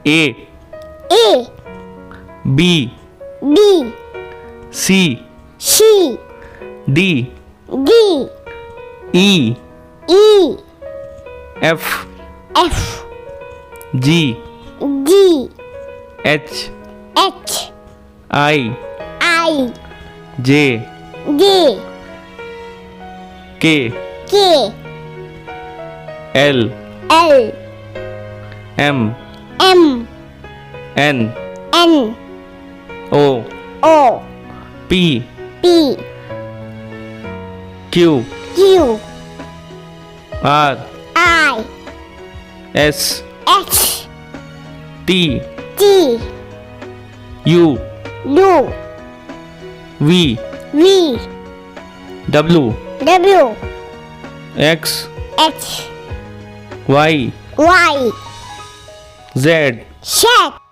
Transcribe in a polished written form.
A A B B C C D D E E F F G G H H I I J J K K L L M M N N O O P P Q Q R I S S T T U U V V W W X H Y Y Z Z